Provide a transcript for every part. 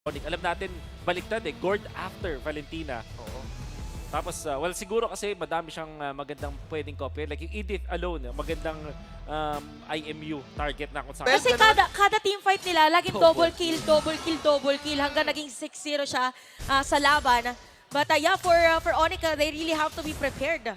Alam natin, baliktad eh. Gord after Valentina. Oo. Tapos, well, siguro kasi madami siyang magandang pwedeng copy. Like yung Edith alone, magandang IMU target na kung saan. Best Kasi kada team fight nila, laging Double double kill hanggang naging 6-0 siya sa laban. But yeah, for Onika, they really have to be prepared.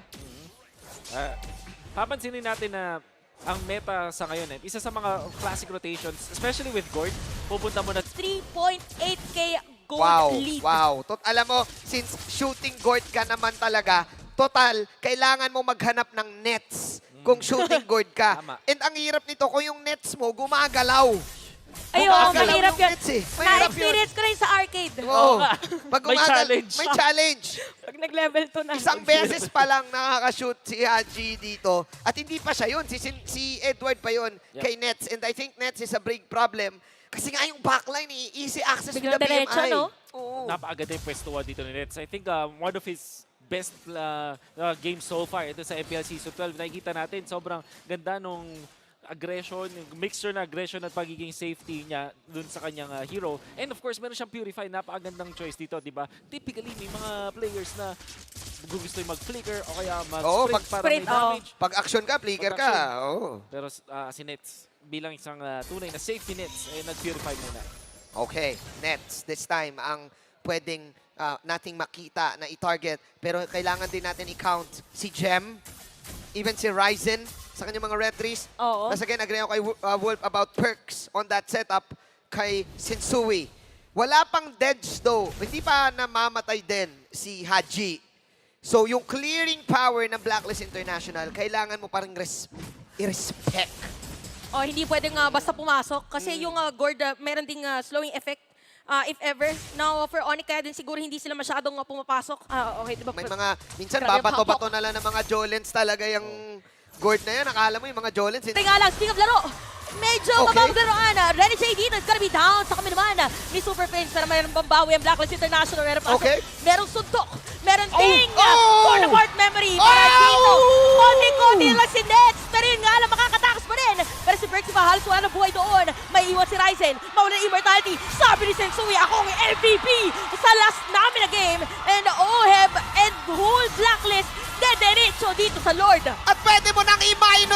Papansinin natin na ang meta sa ngayon isa sa mga classic rotations, especially with Gord, pupunta mo na 3.8k gold lead. Wow. Alam mo, since shooting guard ka naman talaga, total, kailangan mo maghanap ng nets kung shooting guard ka. Tama. And ang hirap nito, kung yung nets mo gumagalaw. Ayun, Gumagalaw mahirap yung yan. nets eh. Mahirap yun. Na-experience ko rin sa arcade. Oo. nga. Pag May challenge. May challenge. Pag nag-level 2 na. Isang beses pa lang nakaka-shoot si Haji dito. At hindi pa siya yun. Si Edward pa yun kay Nets. And I think Nets is a big problem. Kasi nga yung backline, easy access to the Biglang diretso, BMI. no? Oo. napakaganda yung pwestuhan dito ni Nets. I think one of his best games so far ito sa MPL Season 12. Nakikita natin, sobrang ganda nung aggression, yung mixture na aggression at pagiging safety niya dun sa kanyang hero. And of course, meron siyang Purify. Napakagandang choice dito, di ba? Typically, may mga players na gusto yung mag-flicker o kaya mag-sprint para may Sprint, damage. Pag action ka, flicker ka. Oo. Pero si Nets, bilang isang tunay na safety Nets, nag-Purify muna. Okay, Nets this time ang pwedeng nating makita na i-target. Pero kailangan din natin i-count si Gem, even si Ryzen sa kanyang mga retries. Oo. Once again, agree ako kay Wolf about perks on that setup kay Sensui. Wala pang deads though. Hindi pa namamatay din si Haji. So yung clearing power ng Blacklist International, kailangan mo parang i-respect. O, hindi pwedeng basta pumasok. Kasi yung Gord, meron ding slowing effect. If ever. Now, for Onika din siguro hindi sila masyadong pumapasok. Okay, diba? May mga, minsan Grabe ang babato-bato na lang ng mga Jolens talaga yung Gord na yan. Akala mo yung mga Jolens. Tingnan nga lang, speak of laro. Medyo Okay. mabablaroan. Renny J. Dino is gonna be down. Sa kami naman, ni Super Prince na mayroong bambawi ang Blacklist International. Meron pa. Okay. Merong suntok. Meron Oh! ding Oh! for the board memory. Para dito. Konti-konti lang si Nets. Pero yun nga lang, makakatakas pa rin. Pero si Berks ba, halos wala ng buhay doon. May iwan si Ryzen. Mawala ng immortality. Sabi ni Sensui, ako ang MVP sa last namin na game. And Oheb and whole Blacklist dediretso dito sa Lord. At pwede mo nang i-1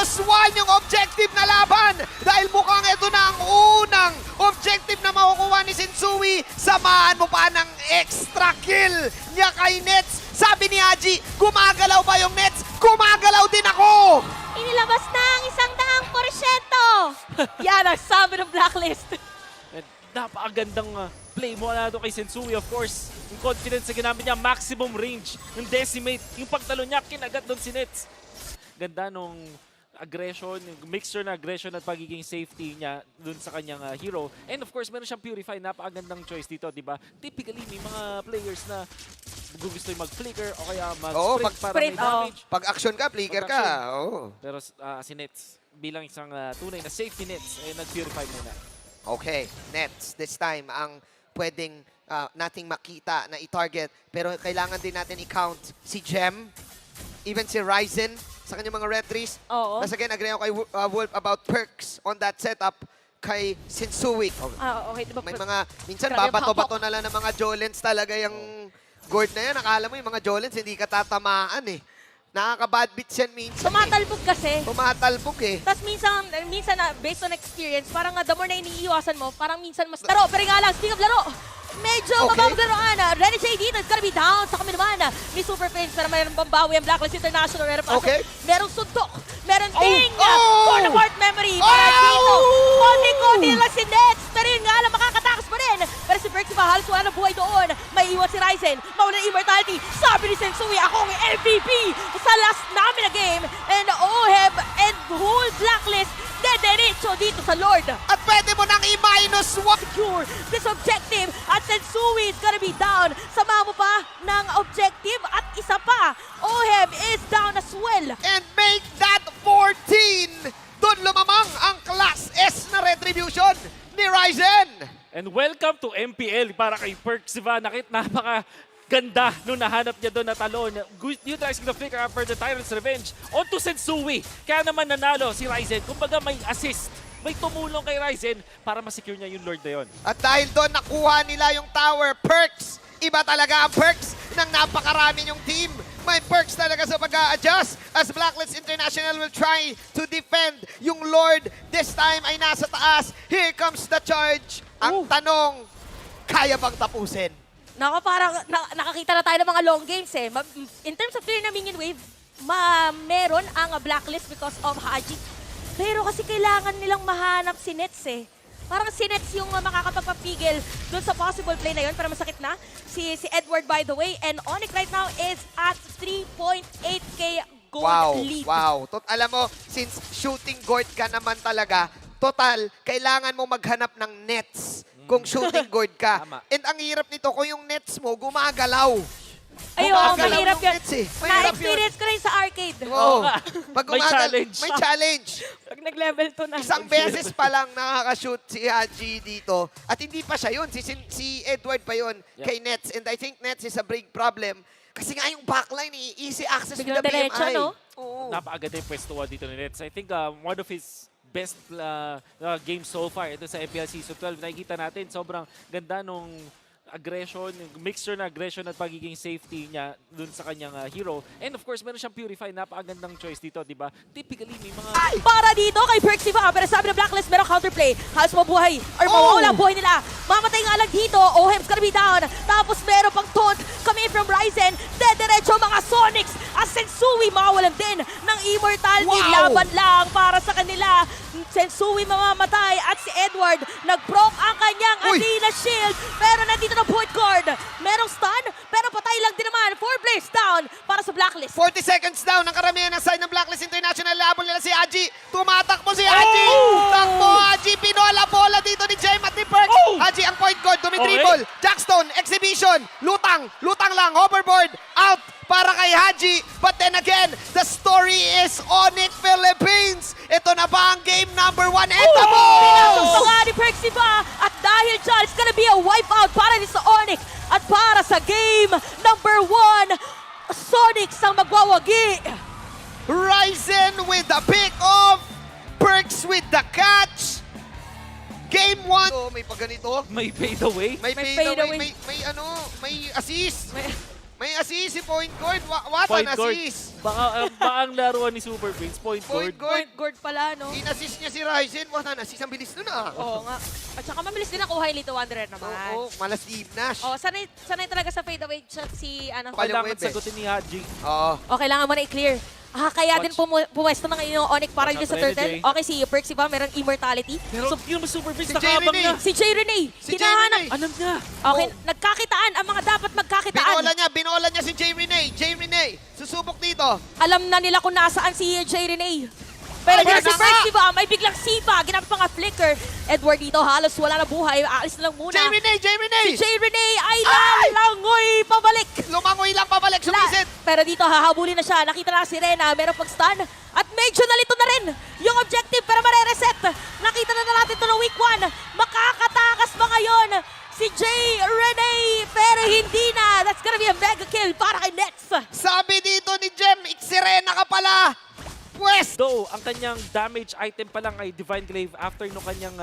yung objective na laban. Dahil mukhang ito na ang unang objective na makukuha ni Sensui. Samahan mo pa ng extra kill niya kay Nets. Sabi ni Haji, gumagalaw ba yung Nets? Gumagalaw din ako! Inilabas na ang 100%. Yan ang sabi ng Blacklist. And napakagandang play mo na ito kay Sensui, of course. Yung confidence na ginamit niya, maximum range, yung decimate, yung pagtalo niya, kinagat doon si Nets. Ganda nung aggression, yung mixture na aggression at pagiging safety niya dun sa kanyang hero. And of course, meron siyang Purify. Napakagandang choice dito, di ba? Typically, may mga players na gusto yung mag-flicker o kaya Oo, mag-sprint para may sprint, oo. damage. Pag action ka, flicker ka. Oo. Pero si Nets, bilang isang tunay na safety Nets, nag-Purify muna. Okay, Nets this time ang pwedeng nating makita na i-target. Pero kailangan din natin i-count si Gem, even si Ryzen sa kanyang mga retries. Oo. Once again, agree ako kay Wolf about perks on that setup kay Sensui. Okay, diba? May mga, minsan Grabe ang babato-bato na lang ng mga Jolens talaga yung Gord na yan. Akala mo yung mga Jolens hindi ka tatamaan eh. Nakaka-bad beats yan minsan Tumatalbog kasi. Tumatalbog eh. Tapos minsan based on experience, parang the more na iniiwasan mo, parang minsan mas laro. Pero nga lang, speak of laro. Medyo Okay. mabablaroan. Renny J. Dino is gonna be down. Sa kami naman, ni Super Prince na mayroong bambawi ang Blacklist International. Meron pa. Okay. Merong suntok. Meron ding Oh! for the board memory. Para dito. Konti-konti lang si Nets. Pero yun nga lang, makakatakas pa rin. Pero si Berks ba, halos wala ng buhay doon. May iwan si Ryzen. Mawala ng immortality. Sabi ni Sensui, ako ang MVP sa last namin na game. And Oheb and whole Blacklist dediretso dito sa Lord. At pwede mo nang i-1 Secure this objective at Sensui is gonna be down. Sama mo pa ng objective at isa pa. Oheb is down as well. and make that 14. Doon lumamang ang Class S na retribution ni Ryzen. And welcome to MPL para kay Perks Ivanakit. Napakaganda nung nahanap niya doon na talon. Utilizing the flicker after the Tyrant's Revenge onto Sensui. Kaya naman nanalo si Ryzen. Kumbaga may assist may tumulong kay Ryzen para masecure niya yung Lord na yun. At dahil doon nakuha nila yung tower, Perks. Iba talaga ang Perks ng napakarami yung team. May Perks talaga sa pag-a-adjust as Blacklist International will try to defend yung Lord. This time ay nasa taas. Here comes the charge. Ang tanong, kaya bang tapusin? Naka, parang nakakita na tayo ng mga long games eh. In terms of clear na minion wave, meron ang Blacklist because of Haji. Pero kasi kailangan nilang mahanap si Nets eh. Parang si Nets yung makakapagpapigil doon sa possible play na yun, pero masakit na. Si Edward, by the way, and Onyx right now is at 3.8k gold lead. Wow. Alam mo, since shooting guard ka naman talaga, total, kailangan mo maghanap ng nets kung shooting guard ka. Tama. And ang hirap nito, kung yung nets mo gumagalaw. Ayun, Gumagalaw mahirap yung yan. nets eh. Mahirap yun. Na-experience ko rin sa arcade. Oo. nga. Pag May challenge. May challenge. Pag nag-level 2 na. Isang beses pa lang nakaka-shoot si Haji dito. At hindi pa siya yun. Si Edward pa yun kay Nets. And I think Nets is a big problem. Kasi nga yung backline, easy access with Biglang the BMI. diretso, no? Oo. Napakaganda yung pwestuhan dito ni Nets. I think one of his best games so far ito sa MPL Season 12. Nakikita natin sobrang ganda nung aggression, mixture na aggression at pagiging safety niya dun sa kanyang hero. And of course, meron siyang Purify. Napakagandang choice dito, di ba? Typically, may mga... Para dito kay Perxiva, pero sabi ng Blacklist, merong counterplay. Halos mabuhay, or mawawala ang buhay nila. Mamatay nga lang dito, Ohem's gonna be down. Tapos meron pang taunt coming from Ryzen. Dediretso mga Sonics. As Sensui mawawalan din ng Immortality. Wow! Laban lang para sa kanila. Sensui mamamatay at si Edward nag-proc ang kanyang Uy! Athena Shield. Pero nandito na point guard. Merong stun, pero patay lang din naman. 4 players down para sa Blacklist. 40 seconds down ang karamihan ng side ng Blacklist International. Labon nila si Haji. Tumatakbo si Haji. Takbo Haji. Pinola bola dito ni Jem at ni Perks. Haji ang point guard. Dumidribble. Jackstone. Exhibition. Lutang. Lutang lang. Hoverboard. Out para kay Haji. But then again, the story is Onyx Philippines. Ito na ba ang game number 1? Pinasok pa Etamos! nga ni Perxiva at dahil dyan, it's gonna be a wipeout para din sa Onyx at para sa game number 1, Sonics ang magwawagi. Ryzen with the pick off. Perks with the catch. Game 1. Oh, may pagganito. May fade away. May May fade fade away. away. May assist. May assist si point guard. What Point an guard. assist. Baka ang laruan ni Super Prince, point Point guard. guard. Point guard pala, no? In-assist niya si Ryzen. What an assist. Ang bilis nun ah. Oo nga. At saka mabilis din ako highly to Wanderer naman. Oo, malas Steve Nash. Oh, sanay talaga sa fadeaway shot si ano. Pal- Kailangan Web eh. sagutin ni Haji. Oo. Oh, kailangan mo na i-clear. Kaya din pumesto ng inyong Onyx para Watch dyan sa out, Turtle. Renegade. Okay, si Perxiva, merong Immortality. Pero yung Super Prince, Si nakabang Jay na. Si J. Renee, Si Jay hinahanap. Renee. Alam niya. Okay, nagkakitaan ang mga dapat magkakitaan. Binola niya si Jay Renee. Jay Renee, susubok dito. Alam na nila kung nasaan si J. Renee. Pero Ayan dito si na nga. Perxiva, may biglang sipa. Ginamit pa nga flicker. Edward dito, halos wala na buhay. Aalis na lang muna. Jay Renee, Jay Renee. Si J. Renee ay lalangoy pabalik. Lumangoy lang pabalik, sumisit. Pero dito, hahabulin na siya. Nakita na si Rena, meron pag stun. At medyo nalito na rin yung objective para mare-reset. Nakita na natin ito ng week 1. Makakatakas ba ngayon si J. Renee? Pero hindi na. That's gonna be a mega kill para kay Nets. Sabi dito ni Jem, Iksirena ka pala. Pwes. Though, ang kanyang damage item pa lang ay Divine Glaive after nung kanyang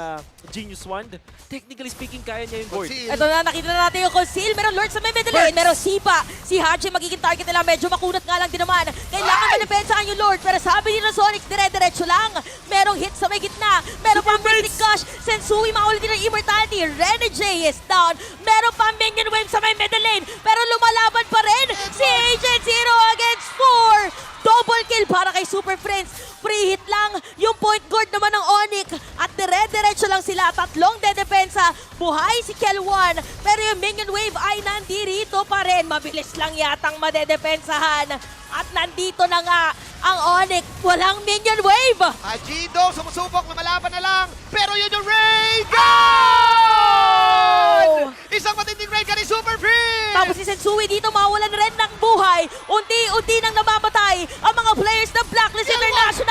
Genius Wand. Technically speaking, kaya niya yung board. Conceal. Ito na, nakita na natin yung conceal. Meron Lord sa may middle lane. Meron Sipa. Si Haji magiging target nila. Medyo makunat nga lang din naman. Kailangan manabensahan yung Lord. Pero sabi din ng Sonic, dire-diretso lang. Merong hit sa may gitna. Meron pang Mystic Gush. Sensui maulit din ng Immortality. Renegade is down. Meron pang Minion Wave sa may middle lane. Pero lumalaban pa rin si Agent Zero against 4. Double kill para kay Super Friends. Free hit lang yung point guard naman ng Onyx. At dire-diretso lang sila. Tatlong dedepensa. Buhay si Kel1. Pero yung Minion Wave ay nandirito pa rin. Mabilis lang yatang madedepensahan. At nandito na nga ang Onyx. Walang Minion Wave. Ajido, sumusubok, lumalaban na lang. Pero yun yung Ray Gun! Isang matinding Ray Gun ni Super Prince! Tapos si Sensui dito mawalan rin ng buhay. Unti-unti nang namamatay ang mga players ng Blacklist Kel1! International.